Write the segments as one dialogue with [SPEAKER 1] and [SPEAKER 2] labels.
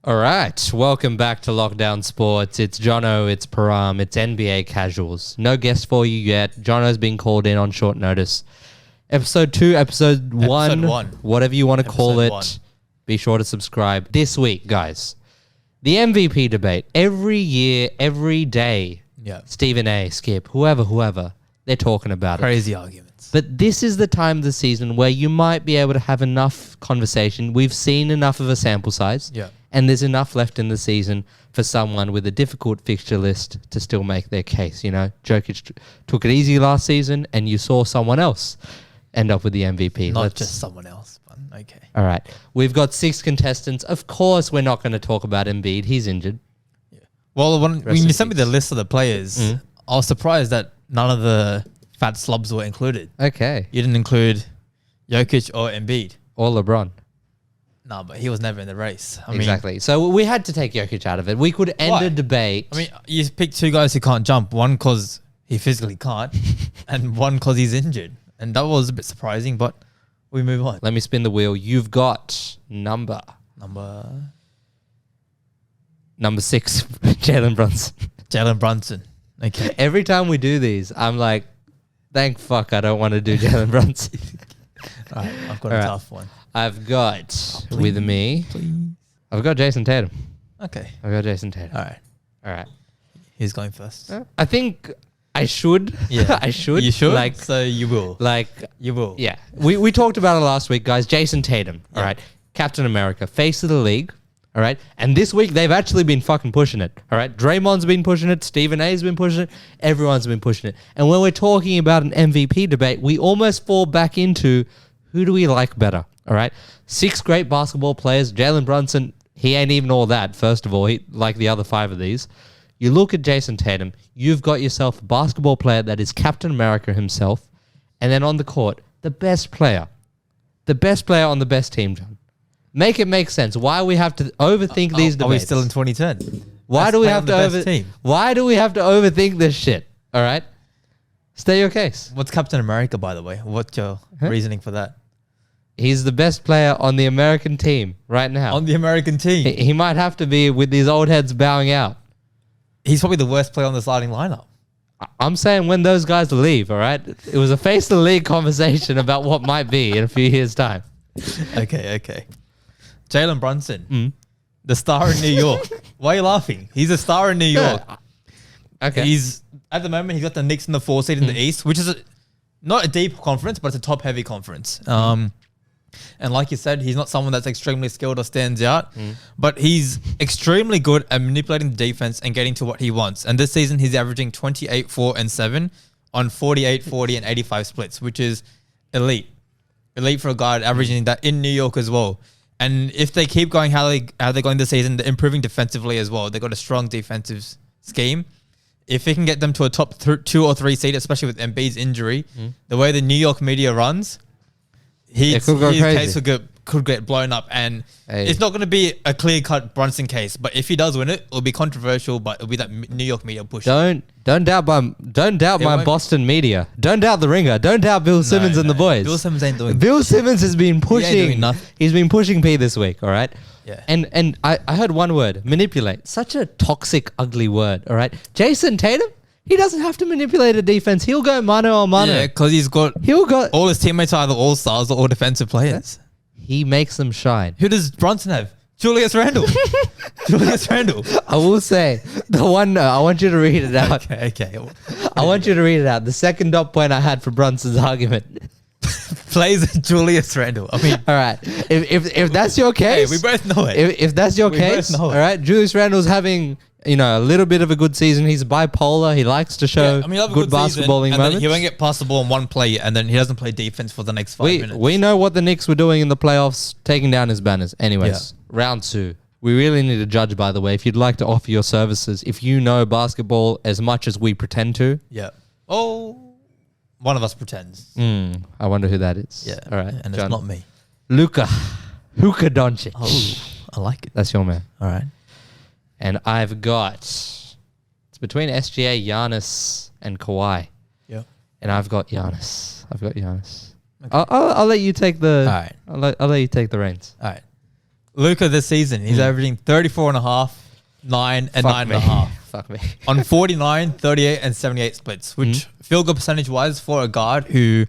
[SPEAKER 1] All right, welcome back to Lockdown Sports. It's Jono, it's Param, it's NBA Casuals. No guest for you yet. Jono's been called in on short notice. Episode 2, episode 1, whatever you want to call it. 1. Be sure to subscribe. This week, guys, the MVP debate. Every year, every day, Stephen A, Skip, whoever, they're talking about it.
[SPEAKER 2] Crazy arguments.
[SPEAKER 1] But this is the time of the season where you might be able to have enough conversation. We've seen enough of a sample size.
[SPEAKER 2] Yeah.
[SPEAKER 1] And there's enough left in the season for someone with a difficult fixture list to still make their case. You know, Jokic took it easy last season, and you saw someone else end up with the MVP.
[SPEAKER 2] Not just someone else, but okay.
[SPEAKER 1] All right. We've got 6 contestants. Of course, we're not going to talk about Embiid. He's injured.
[SPEAKER 2] Yeah. Well, when you sent me the list of the players, I was surprised that none of the fat slobs were included.
[SPEAKER 1] Okay.
[SPEAKER 2] You didn't include Jokic or Embiid.
[SPEAKER 1] Or LeBron.
[SPEAKER 2] No, but he was never in the race.
[SPEAKER 1] Exactly. So we had to take Jokic out of it. We could end a debate.
[SPEAKER 2] I mean, you picked 2 guys who can't jump. One because he physically can't, and one because he's injured. And that was a bit surprising, but we move on.
[SPEAKER 1] Let me spin the wheel. You've got number 6, Jalen Brunson.
[SPEAKER 2] Jalen Brunson. Okay.
[SPEAKER 1] Every time we do these, I'm like, thank fuck I don't want to do Jalen Brunson.
[SPEAKER 2] All right, I've got a tough one.
[SPEAKER 1] I've got with me. I've got Jason Tatum.
[SPEAKER 2] Okay.
[SPEAKER 1] I've got Jason Tatum.
[SPEAKER 2] All right. He's going first.
[SPEAKER 1] I think I should.
[SPEAKER 2] Yeah.
[SPEAKER 1] I should.
[SPEAKER 2] You should? So you will. You will.
[SPEAKER 1] Yeah. We talked about it last week, guys. Jason Tatum. All right. Captain America. Face of the league. All right. And this week, they've actually been fucking pushing it. All right. Draymond's been pushing it. Stephen A's been pushing it. Everyone's been pushing it. And when we're talking about an MVP debate, we almost fall back into who do we like better? All right. 6 great basketball players. Jalen Brunson, he ain't even all that, first of all, like the other 5 of these. You look at Jason Tatum, you've got yourself a basketball player that is Captain America himself. And then on the court, the best player on the best team, John. Make it make sense. Why we have to overthink these debates?
[SPEAKER 2] Are we still in 2010?
[SPEAKER 1] Why do we have to overthink this shit? All right. State your case.
[SPEAKER 2] What's Captain America, by the way? What's your reasoning for that?
[SPEAKER 1] He's the best player on the American team right now.
[SPEAKER 2] On the American team?
[SPEAKER 1] He might have to be with these old heads bowing out.
[SPEAKER 2] He's probably the worst player on the starting lineup.
[SPEAKER 1] I'm saying when those guys leave, all right? It was a face of the league conversation about what might be in a few years' time.
[SPEAKER 2] Okay. Jalen Brunson, the star in New York. Why are you laughing? He's a star in New York.
[SPEAKER 1] Okay.
[SPEAKER 2] At the moment, he's got the Knicks in the 4 seed in the East, which is not a deep conference, but it's a top-heavy conference. And like you said, he's not someone that's extremely skilled or stands out, but he's extremely good at manipulating the defense and getting to what he wants. And this season, he's averaging 28, 4, and 7 on 48, 40, and 85 splits, which is elite. Elite for a guy averaging that in New York as well. And if they keep going how they're going this season, they're improving defensively as well. They've got a strong defensive scheme. If he can get them to a top 2 or 3 seed, especially with Embiid's injury, the way the New York media runs, his case could get blown up. And it's not going to be a clear-cut Brunson case. But if he does win it, it'll be controversial, but it'll be that New York media push.
[SPEAKER 1] Don't doubt my Boston media. Don't doubt the Ringer. Don't doubt Bill Simmons and the boys.
[SPEAKER 2] Bill Simmons ain't doing
[SPEAKER 1] Bill Simmons has been pushing. He's been pushing P this week, all right?
[SPEAKER 2] Yeah.
[SPEAKER 1] And I heard one word, manipulate. Such a toxic, ugly word, all right? Jason Tatum, he doesn't have to manipulate a defense. He'll go mano a mano.
[SPEAKER 2] Yeah, because he'll go. All his teammates are either all-stars or all defensive players.
[SPEAKER 1] He makes them shine.
[SPEAKER 2] Who does Brunson have? Julius Randle. Julius Randle.
[SPEAKER 1] I will say, the one, I want you to read it out.
[SPEAKER 2] Okay.
[SPEAKER 1] I want you to read it out. The second dot point I had for Brunson's argument.
[SPEAKER 2] Plays Julius Randle. I mean,
[SPEAKER 1] all right. If that's your case,
[SPEAKER 2] hey, we both know it.
[SPEAKER 1] If that's your case, all right. Julius Randle's having a little bit of a good season. He's bipolar. He likes to show good basketballing moments.
[SPEAKER 2] He won't get past the ball in one play, and then he doesn't play defense for the next 5 minutes.
[SPEAKER 1] We know what the Knicks were doing in the playoffs, taking down his banners. Anyways, round 2. We really need a judge, by the way. If you'd like to offer your services, if you know basketball as much as we pretend to.
[SPEAKER 2] Yeah. Oh, one of us pretends.
[SPEAKER 1] I wonder who that is.
[SPEAKER 2] Yeah.
[SPEAKER 1] All right.
[SPEAKER 2] And John. It's not me.
[SPEAKER 1] Luka Doncic.
[SPEAKER 2] Oh, I like it.
[SPEAKER 1] That's your man.
[SPEAKER 2] All right.
[SPEAKER 1] And I've got, it's between SGA, Giannis, and Kawhi.
[SPEAKER 2] Yeah.
[SPEAKER 1] And I've got Giannis. Okay. I'll let you take the.
[SPEAKER 2] All right.
[SPEAKER 1] I'll let you take the reins.
[SPEAKER 2] All right. Luka this season, he's averaging 34.5, 9 and
[SPEAKER 1] Fuck me.
[SPEAKER 2] 9.5
[SPEAKER 1] Fuck me.
[SPEAKER 2] on 49, 38 and 78 splits, which field goal percentage wise for a guard who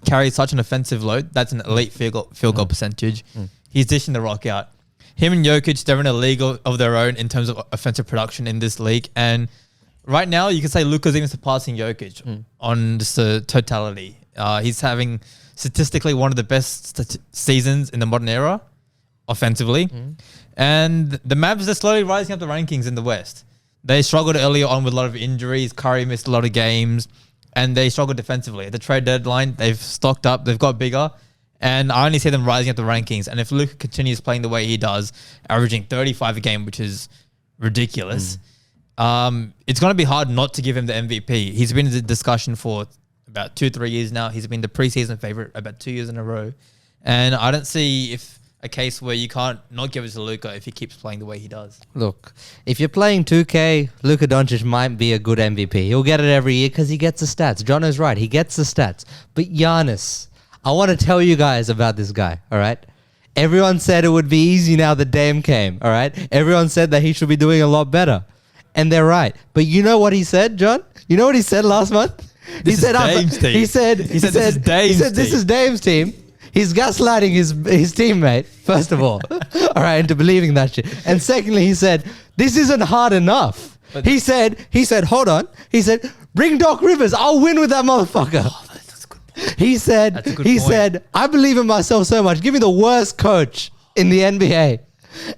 [SPEAKER 2] carries such an offensive load, that's an elite field goal percentage. He's dishing the rock out. Him and Jokic, they're in a league of their own in terms of offensive production in this league. And right now, you can say Luka's even surpassing Jokic on just the totality. He's having statistically one of the best seasons in the modern era offensively. And the Mavs are slowly rising up the rankings in the West. They struggled earlier on with a lot of injuries. Curry missed a lot of games. And they struggled defensively. At the trade deadline, they've stocked up. They've got bigger. And I only see them rising up the rankings. And if Luka continues playing the way he does, averaging 35 a game, which is ridiculous, it's going to be hard not to give him the MVP. He's been in the discussion for about 2-3 years now. He's been the preseason favorite about 2 years in a row. And I don't see if a case where you can't not give it to Luka if he keeps playing the way he does.
[SPEAKER 1] Look, if you're playing 2K, Luka Doncic might be a good MVP. He'll get it every year because he gets the stats. John is right. He gets the stats. But Giannis, I want to tell you guys about this guy, all right? Everyone said it would be easy now that Dame came, all right? Everyone said that he should be doing a lot better. And they're right. But you know what he said, John? You know what he said last month? He said this is Dame's team. He's gaslighting his teammate, first of all, all right, into believing that shit. And secondly, he said, this isn't hard enough. He said, hold on. He said, bring Doc Rivers. I'll win with that motherfucker.
[SPEAKER 2] Oh, that's a good point.
[SPEAKER 1] He said, I believe in myself so much. Give me the worst coach in the NBA.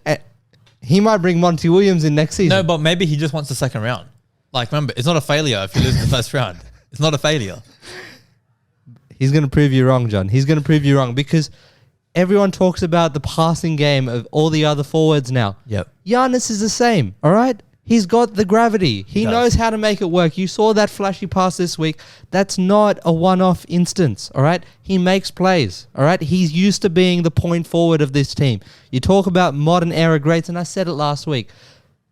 [SPEAKER 1] And he might bring Monty Williams in next season.
[SPEAKER 2] No, but maybe he just wants the second round. Like, remember, it's not a failure if you lose in the first round. It's not a failure.
[SPEAKER 1] He's going to prove you wrong, John. He's going to prove you wrong because everyone talks about the passing game of all the other forwards now.
[SPEAKER 2] Yep.
[SPEAKER 1] Giannis is the same, all right? He's got the gravity. He knows how to make it work. You saw that flashy pass this week. That's not a one-off instance, all right? He makes plays, all right? He's used to being the point forward of this team. You talk about modern era greats, and I said it last week.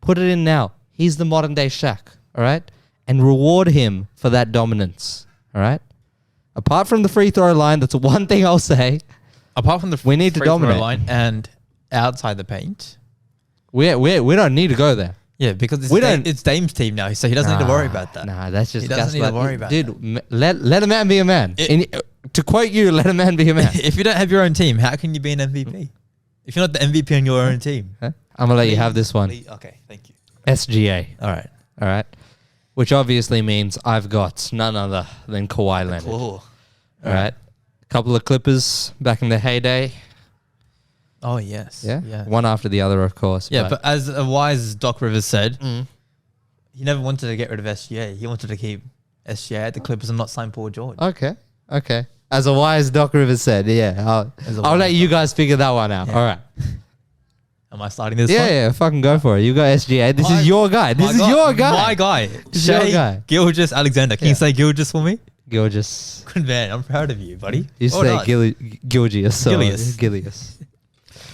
[SPEAKER 1] Put it in now. He's the modern-day Shaq, all right? And reward him for that dominance, all right? Apart from the free throw line, that's one thing I'll say.
[SPEAKER 2] Apart from the
[SPEAKER 1] we need to dominate
[SPEAKER 2] line and outside the paint,
[SPEAKER 1] we don't need to go there.
[SPEAKER 2] Yeah, because it's Dame's team now, so he doesn't need to worry about that.
[SPEAKER 1] Nah, that's just
[SPEAKER 2] he doesn't need to worry about
[SPEAKER 1] dude,
[SPEAKER 2] that.
[SPEAKER 1] Let a man be a man. To quote you, let a man be a man.
[SPEAKER 2] If you don't have your own team, how can you be an MVP? If you're not the MVP on your own team.
[SPEAKER 1] Huh? I'm going to let you have this one.
[SPEAKER 2] Okay, thank you.
[SPEAKER 1] SGA.
[SPEAKER 2] All right.
[SPEAKER 1] Which obviously means I've got none other than Kawhi Leonard.
[SPEAKER 2] Cool.
[SPEAKER 1] All right. A couple of Clippers back in the heyday.
[SPEAKER 2] Oh, yes.
[SPEAKER 1] Yeah. One after the other, of course.
[SPEAKER 2] Yeah, but as a wise Doc Rivers said, he never wanted to get rid of SGA. He wanted to keep SGA at the Clippers and not sign Paul George.
[SPEAKER 1] Okay. As a wise Doc Rivers said, yeah. I'll let you guys figure that one out. Yeah. All right.
[SPEAKER 2] Am I starting this one?
[SPEAKER 1] Yeah, fucking go for it. You got SGA. This is your guy.
[SPEAKER 2] My guy. Shai Gilgeous-Alexander. Can you say Gilgeous for me?
[SPEAKER 1] Gilgeous.
[SPEAKER 2] Good man. I'm proud of you, buddy.
[SPEAKER 1] You say Gilgeous. Gilius.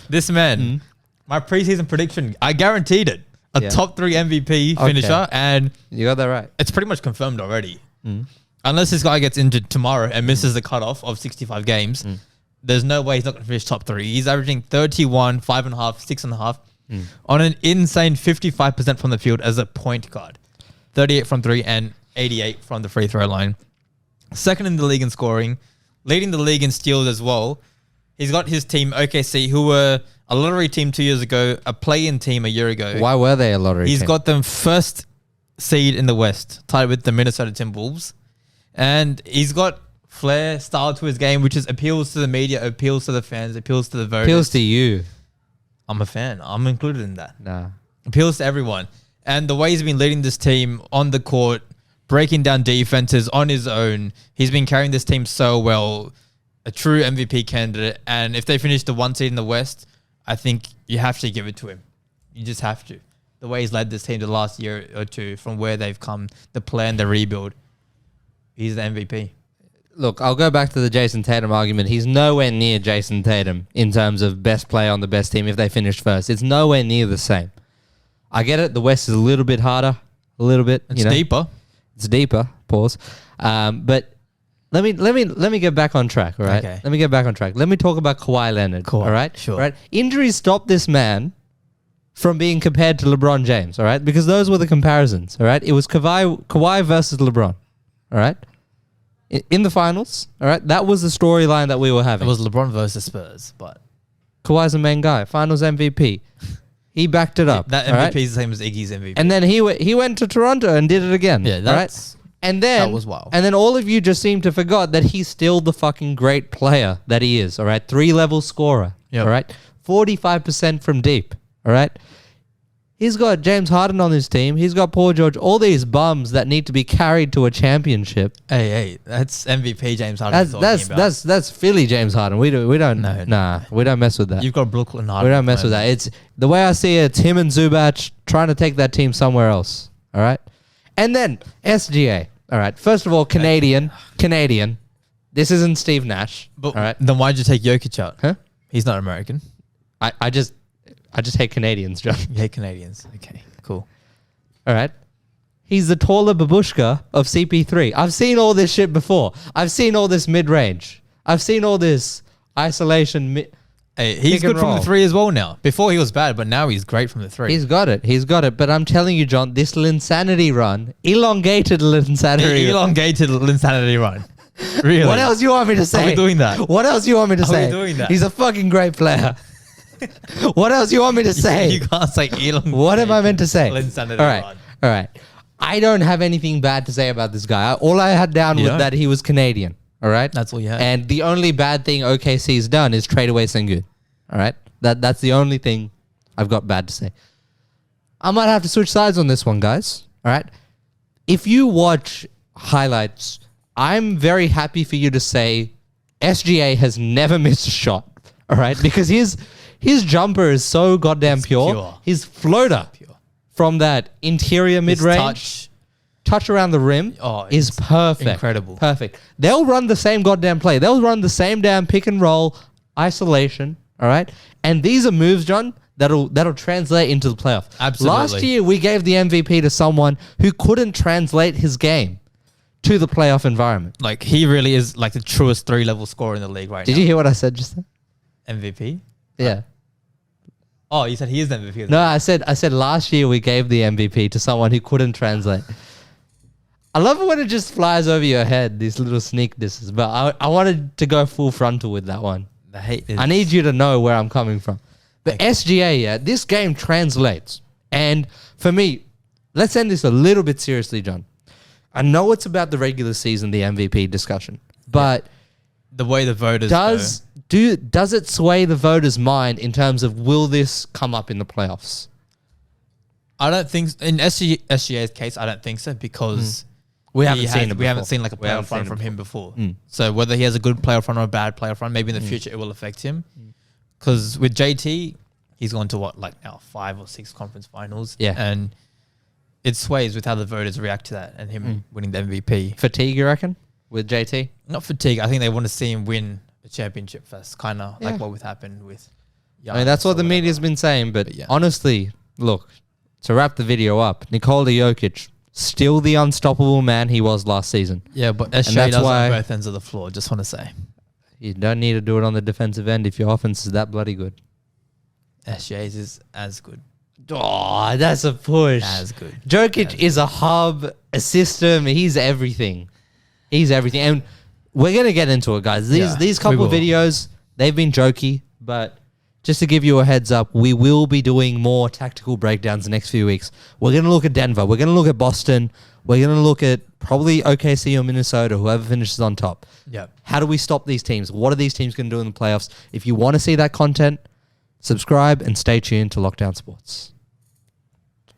[SPEAKER 2] This man, my preseason prediction, I guaranteed it. A top 3 MVP finisher, and
[SPEAKER 1] you got that right.
[SPEAKER 2] It's pretty much confirmed already. Unless this guy gets injured tomorrow and misses the cutoff of 65 games, there's no way he's not going to finish top 3. He's averaging 31, 5.5, 6.5 on an insane 55% from the field as a point guard. 38 from 3 and 88 from the free throw line. Second in the league in scoring, leading the league in steals as well. He's got his team, OKC, who were a lottery team 2 years ago, a play-in team a year ago.
[SPEAKER 1] Why were they a lottery team?
[SPEAKER 2] He's got them first seed in the West, tied with the Minnesota Timberwolves. And he's got flair, style to his game, which is appeals to the media, appeals to the fans, appeals to the voters.
[SPEAKER 1] Appeals to you.
[SPEAKER 2] I'm a fan. I'm included in that.
[SPEAKER 1] Nah.
[SPEAKER 2] Appeals to everyone. And the way he's been leading this team on the court, breaking down defenses on his own, he's been carrying this team so well. A true MVP candidate. And if they finish the 1 seed in the West, I think you have to give it to him. You just have to. The way he's led this team the last year or two, from where they've come, the plan, the rebuild, he's the MVP.
[SPEAKER 1] Look, I'll go back to the Jason Tatum argument. He's nowhere near Jason Tatum in terms of best player on the best team if they finish first. It's nowhere near the same. I get it. The West is a little bit harder. A little bit.
[SPEAKER 2] It's deeper.
[SPEAKER 1] It's deeper. Pause. But Let me get back on track, all right?
[SPEAKER 2] Okay.
[SPEAKER 1] Let me get back on track. Let me talk about Kawhi Leonard,
[SPEAKER 2] Kawhi,
[SPEAKER 1] all right?
[SPEAKER 2] sure.
[SPEAKER 1] All right? Injuries stopped this man from being compared to LeBron James, all right? Because those were the comparisons, all right? It was Kawhi versus LeBron, all right? In the finals, all right? That was the storyline that we were
[SPEAKER 2] It
[SPEAKER 1] having.
[SPEAKER 2] was LeBron versus Spurs, but
[SPEAKER 1] Kawhi's the main guy, finals MVP. He backed it up.
[SPEAKER 2] that
[SPEAKER 1] all
[SPEAKER 2] MVP
[SPEAKER 1] right?
[SPEAKER 2] is the same as Iggy's MVP.
[SPEAKER 1] And then he went to Toronto and did it again.
[SPEAKER 2] Yeah,
[SPEAKER 1] all
[SPEAKER 2] that's-
[SPEAKER 1] right? And then
[SPEAKER 2] that was wild.
[SPEAKER 1] And then all of you just seem to forgot that he's still the fucking great player that he is. All right, 3-level scorer.
[SPEAKER 2] Yep.
[SPEAKER 1] All right, 45% from deep. All right. He's got James Harden on his team. He's got Paul George. All these bums that need to be carried to a championship.
[SPEAKER 2] Hey, that's MVP James Harden.
[SPEAKER 1] That's Philly James Harden. We don't.
[SPEAKER 2] No.
[SPEAKER 1] Nah, we don't mess with that.
[SPEAKER 2] You've got Brooklyn Harden.
[SPEAKER 1] We don't mess with that. It's the way I see it. It's him and Zubac trying to take that team somewhere else. All right, and then SGA. All right. First of all, Canadian. This isn't Steve Nash.
[SPEAKER 2] But
[SPEAKER 1] all right.
[SPEAKER 2] then why'd you take Jokic out?
[SPEAKER 1] Huh?
[SPEAKER 2] He's not American.
[SPEAKER 1] I just hate Canadians, John.
[SPEAKER 2] You hate Canadians. Okay, cool.
[SPEAKER 1] All right. He's the taller babushka of CP3. I've seen all this shit before. I've seen all this mid-range. I've seen all this isolation.
[SPEAKER 2] Hey, he's
[SPEAKER 1] Pick and
[SPEAKER 2] good from
[SPEAKER 1] roll.
[SPEAKER 2] the three as well now. Before he was bad, but now he's great from the three.
[SPEAKER 1] He's got it. But I'm telling you, John, this Linsanity run, elongated Linsanity.
[SPEAKER 2] elongated insanity run. Really?
[SPEAKER 1] What else you want me to say?
[SPEAKER 2] Are we doing that?
[SPEAKER 1] What else you want me to
[SPEAKER 2] Are
[SPEAKER 1] say?
[SPEAKER 2] we doing that?
[SPEAKER 1] He's a fucking great player. What else you want me to say?
[SPEAKER 2] You can't say elongated.
[SPEAKER 1] What am I meant to say?
[SPEAKER 2] Insanity
[SPEAKER 1] All right.
[SPEAKER 2] run.
[SPEAKER 1] All right. I don't have anything bad to say about this guy. All I had down
[SPEAKER 2] You
[SPEAKER 1] was
[SPEAKER 2] don't?
[SPEAKER 1] that he was Canadian. All right.
[SPEAKER 2] That's all you had.
[SPEAKER 1] And the only bad thing OKC's done is trade away Sengun. All right. That's the only thing I've got bad to say. I might have to switch sides on this one, guys. All right. If you watch highlights, I'm very happy for you to say SGA has never missed a shot. All right. Because his jumper is so goddamn pure. His floater from that interior mid-range touch around the rim is perfect.
[SPEAKER 2] incredible.
[SPEAKER 1] Perfect. They'll run the same goddamn play. They'll run the same damn pick and roll isolation. All right. And these are moves, John, that'll translate into the playoff.
[SPEAKER 2] Absolutely.
[SPEAKER 1] Last year, we gave the MVP to someone who couldn't translate his game to the playoff environment.
[SPEAKER 2] Like, he really is like the truest 3-level scorer in the league right
[SPEAKER 1] Did
[SPEAKER 2] now.
[SPEAKER 1] you hear what I said just then?
[SPEAKER 2] MVP?
[SPEAKER 1] Yeah.
[SPEAKER 2] Oh, you said he is the MVP.
[SPEAKER 1] No, I said last year we gave the MVP to someone who couldn't translate. I love it when it just flies over your head, these little sneak disses. But I wanted to go full frontal with that one.
[SPEAKER 2] The hate is...
[SPEAKER 1] I need you to know where I'm coming from. But SGA, yeah, this game translates. And for me, let's end this a little bit seriously, John. I know it's about the regular season, the MVP discussion, but
[SPEAKER 2] the way the voters
[SPEAKER 1] does it sway the voters' mind in terms of will this come up in the playoffs?
[SPEAKER 2] I don't think... In SGA's case, I don't think so because...
[SPEAKER 1] We haven't seen it.
[SPEAKER 2] We haven't seen like a playoff run from him before. So whether he has a good playoff run or a bad playoff run, maybe in the future it will affect him. Because with JT, he's gone to what, like now 5 or 6 conference finals.
[SPEAKER 1] Yeah.
[SPEAKER 2] And it sways with how the voters react to that and him winning the MVP.
[SPEAKER 1] Fatigue, you reckon, with JT?
[SPEAKER 2] Not fatigue. I think they want to see him win a championship first, kind of like what would happen with.
[SPEAKER 1] I mean, that's what the media's been saying. But honestly, look, to wrap the video up, Nikola Jokic, still the unstoppable man he was last season.
[SPEAKER 2] Yeah, but SGA does on both ends of the floor. Just want to say.
[SPEAKER 1] You don't need to do it on the defensive end if your offense is that bloody good.
[SPEAKER 2] SGA's is as good.
[SPEAKER 1] Oh, that's a push.
[SPEAKER 2] As good.
[SPEAKER 1] Jokic is a hub, a system. He's everything. He's everything. And we're going to get into it, guys. These couple videos, they've been jokey, but just to give you a heads up, we will be doing more tactical breakdowns the next few weeks. We're going to look at Denver. We're going to look at Boston. We're going to look at probably OKC or Minnesota, whoever finishes on top.
[SPEAKER 2] Yeah.
[SPEAKER 1] How do we stop these teams? What are these teams going to do in the playoffs? If you want to see that content, subscribe and stay tuned to Lockdown Sports.